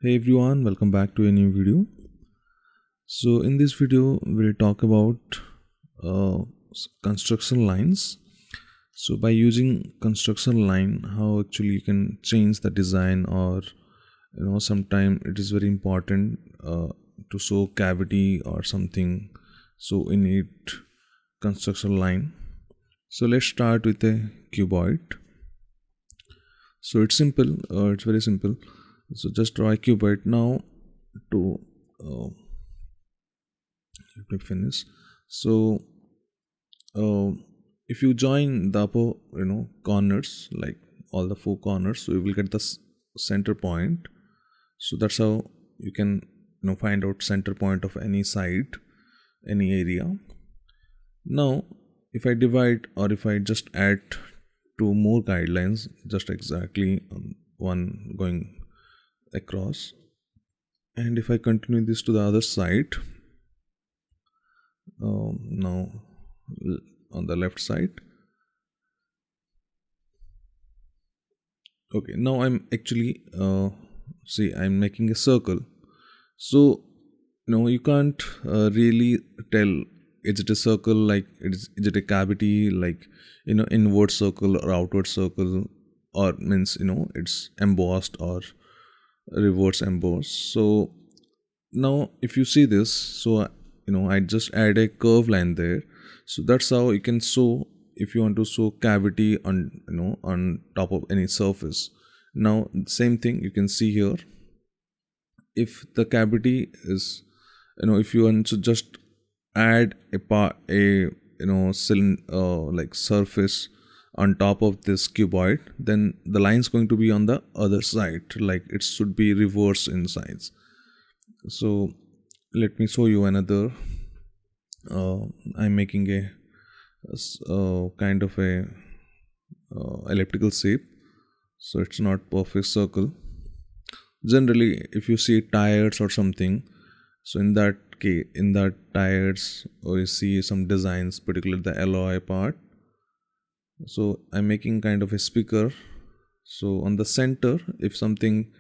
Hey everyone, welcome back to a new video. So in this video, we'll talk about construction lines. So by using construction line, how actually you can change the design, or sometimes it is very important to show cavity or something. So in it construction line. So let's start with a cuboid. So it's simple. It's very simple. So just draw a cuboid now to let me finish. So uh, if you join the upper corners, like all the four corners, so you will get the center point. So that's how you can find out center point of any side, any area. Now if I divide, or if I just add two more guidelines, just exactly one going across, and if I continue this to the other side, now on the left side. Okay, now I'm actually see, I'm making a circle. So you can't really tell, is it a circle, like is it a cavity, like inward circle or outward circle, or means it's embossed or reverse embossed. So now if you see this, so I just add a curve line there. So that's how you can show, if you want to show cavity on on top of any surface. Now same thing you can see here. If the cavity is, if you want to just add a part, a like surface on top of this cuboid, then the line is going to be on the other side, like it should be reverse in size. So let me show you another. I'm making a kind of a elliptical shape, so it's not perfect circle. Generally if you see tires or something, so in that case, in that tires, or you see some designs, particularly the alloy part. So I'm making kind of a speaker. So on the center, if something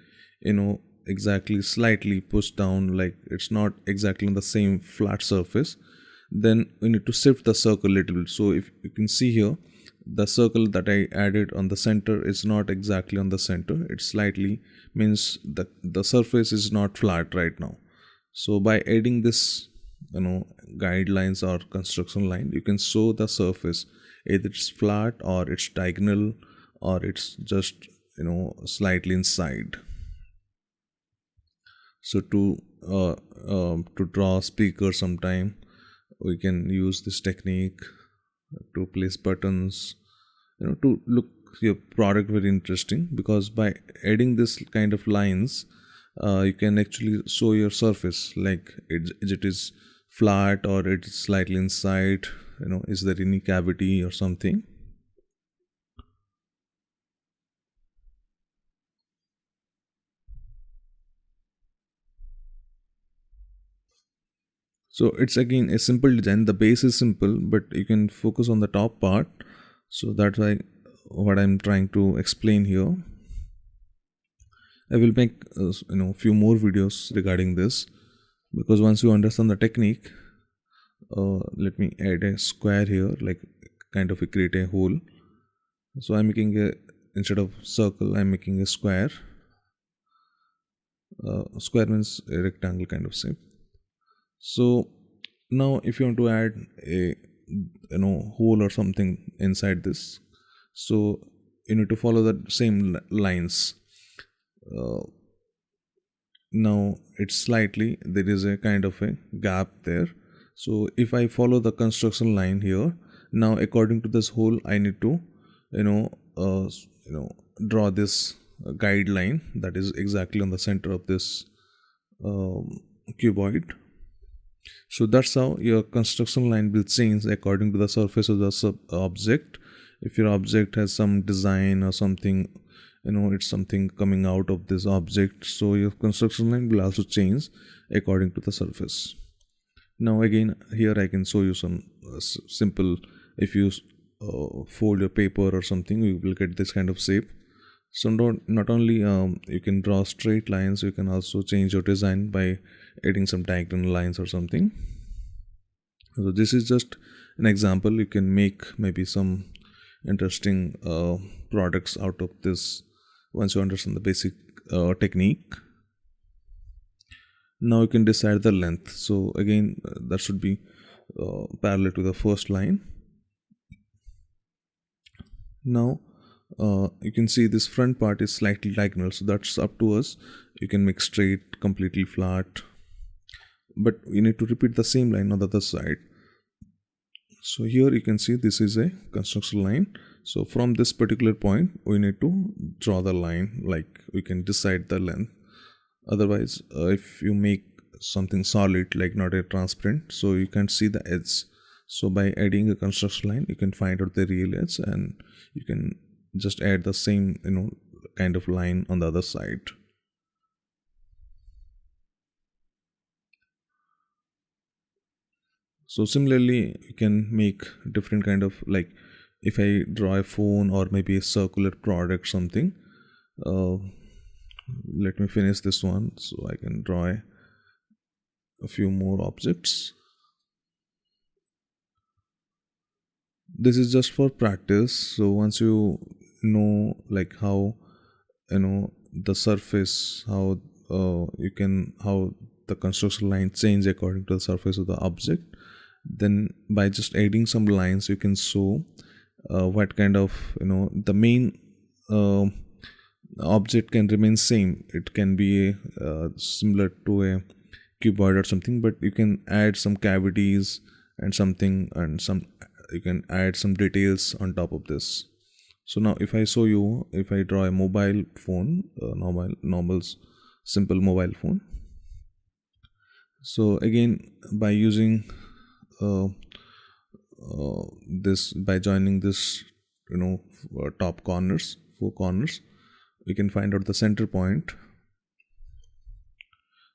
exactly slightly pushed down, like it's not exactly on the same flat surface, then we need to shift the circle a little bit. So if you can see here, the circle that I added on the center is not exactly on the center, it's slightly, means the surface is not flat right now. So by adding this guidelines or construction line, you can show the surface, either it's flat or it's diagonal, or it's just slightly inside. So to draw a speaker, sometime we can use this technique to place buttons, to look your product very interesting, because by adding this kind of lines, you can actually show your surface, like it is flat or it's slightly inside, is there any cavity or something. So it's again a simple design, the base is simple, but you can focus on the top part. So that's why what I'm trying to explain here. I will make few more videos regarding this, because once you understand the technique, let me add a square here, like kind of create a hole. So I'm making a, instead of circle, I'm making a square. Square means a rectangle kind of shape. So now if you want to add a hole or something inside this, so you need to follow the same lines. uh, Now it's slightly, there is a kind of a gap there. So if I follow the construction line here, now according to this hole, I need to you know uh, you know draw this guideline that is exactly on the center of this cuboid. So that's how your construction line will change according to the surface of the object. If your object has some design or something, it's something coming out of this object, so your construction line will also change according to the surface. Now again, here I can show you some simple. If you fold your paper or something, you will get this kind of shape. So not only you can draw straight lines, you can also change your design by adding some diagonal lines or something. So this is just an example. You can make maybe some interesting products out of this once you understand the basic technique. Now you can decide the length. So again, that should be parallel to the first line. Now you can see this front part is slightly diagonal, so that's up to us. You can make straight, completely flat, but you need to repeat the same line on the other side. So here you can see this is a construction line. So from this particular point we need to draw the line, like we can decide the length. Otherwise if you make something solid, like not a transparent, so you can't see the edge. So by adding a construction line you can find out the real edge, and you can just add the same kind of line on the other side. So similarly you can make different kind of, like if I draw a phone or maybe a circular product something, uh, let me finish this one so I can draw a few more objects. This is just for practice. So once you know like how the surface, how how the construction line change according to the surface of the object, then by just adding some lines you can show what kind of the main uh, object can remain same. It can be similar to a cuboid or something, but you can add some cavities and something, and some you can add some details on top of this. So now if I show you, if I draw a mobile phone, normal simple mobile phone. So again, by using uh, this, by joining this top corners, four corners, we can find out the center point.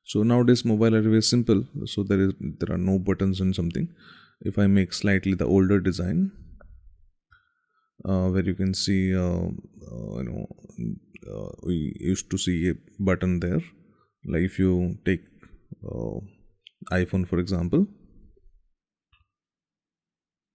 So nowadays mobile are very simple, so there are no buttons and something. If I make slightly the older design, where you can see we used to see a button there, like if you take iPhone for example.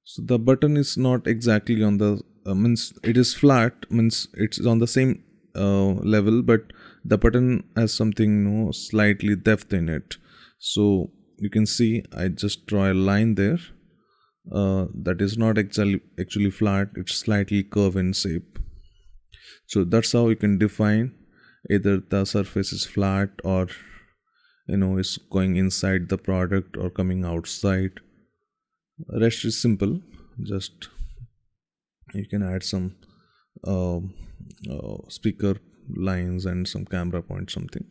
So the button is not exactly on the means it is flat, means it's on the same level, but the button has something slightly depth in it. So you can see I just draw a line there that is not actually flat, it's slightly curved in shape. So that's how you can define either the surface is flat or is going inside the product or coming outside. Rest is simple. Just you can add some speaker lines and some camera point something.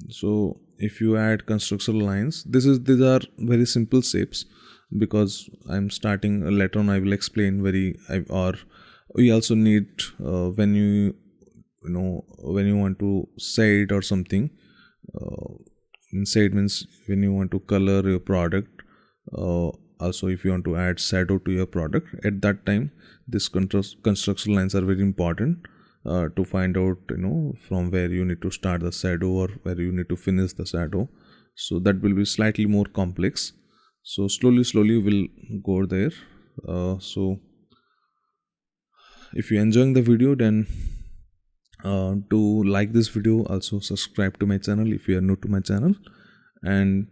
So if you add construction lines, these are very simple shapes, because I'm starting later on I will explain or we also need when when you want to shade or something. Shade means when you want to color your product. Also if you want to add shadow to your product, at that time this construction lines are very important to find out from where you need to start the shadow or where you need to finish the shadow. So that will be slightly more complex. So slowly we'll go there. So if you're enjoying the video, then do like this video, also subscribe to my channel if you are new to my channel, and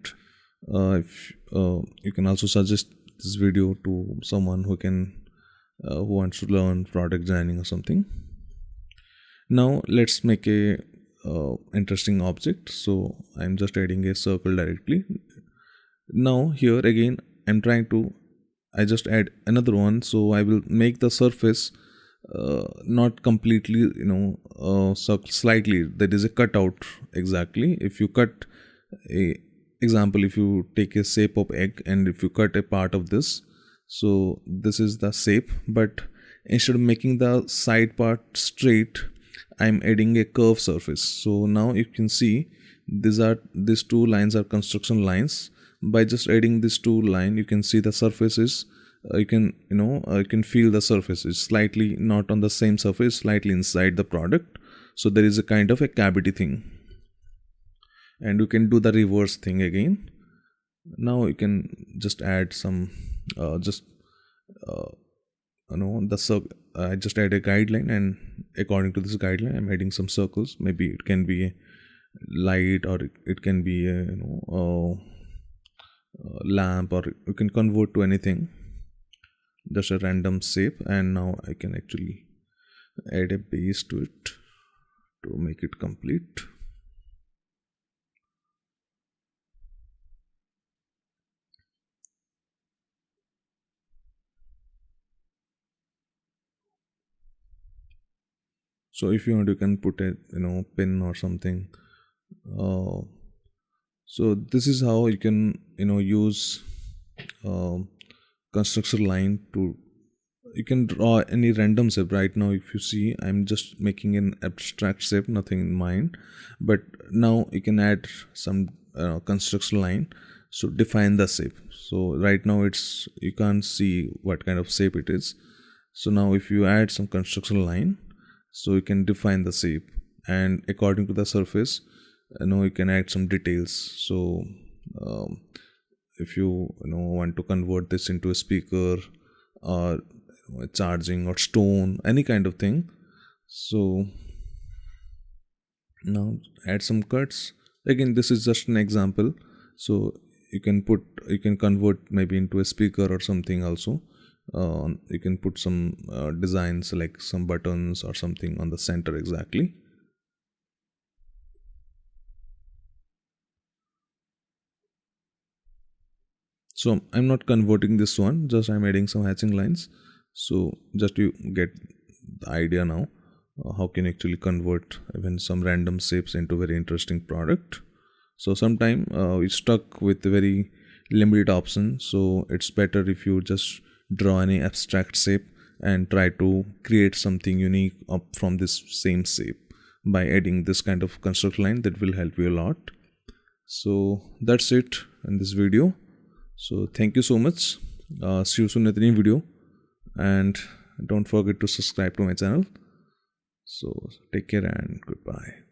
if you can also suggest this video to someone who wants to learn product designing or something. Now let's make a interesting object. So I'm just adding a circle directly. Now here again I just add another one, so I will make the surface not completely slightly, that is a cutout. Exactly, if you cut a example, if you take a shape of egg and if you cut a part of this, so this is the shape, but instead of making the side part straight, I'm adding a curved surface. So now you can see these two lines are construction lines. By just adding these two lines, you can see the surface is you can feel the surface is slightly not on the same surface, slightly inside the product. So there is a kind of a cavity thing, and you can do the reverse thing again. Now you can just add some just the I just add a guideline, and according to this guideline I'm adding some circles. Maybe it can be a light, or it can be a lamp, or you can convert to anything, just a random shape. And now I can actually add a base to it to make it complete. So if you want, you can put a pin or something. uh, so this is how you can use uh, construction line to, you can draw any random shape. Right now if you see, I'm just making an abstract shape, nothing in mind, but now you can add some construction line, so define the shape. So right now it's, you can't see what kind of shape it is. So now if you add some construction line, so you can define the shape, and according to the surface, you can add some details. So um, if you want to convert this into a speaker, or charging, or stone, any kind of thing, so now add some cuts. Again, this is just an example. So you can convert maybe into a speaker or something also. You can put some designs like some buttons or something on the center exactly. So I'm not converting this one, just I'm adding some hatching lines. So just you get the idea now, how can you actually convert even some random shapes into very interesting product. So sometime we stuck with a very limited option, so it's better if you just draw any abstract shape and try to create something unique up from this same shape by adding this kind of construct line. That will help you a lot. So that's it in this video. So thank you so much. See you soon at the new video, and don't forget to subscribe to my channel. So take care and goodbye.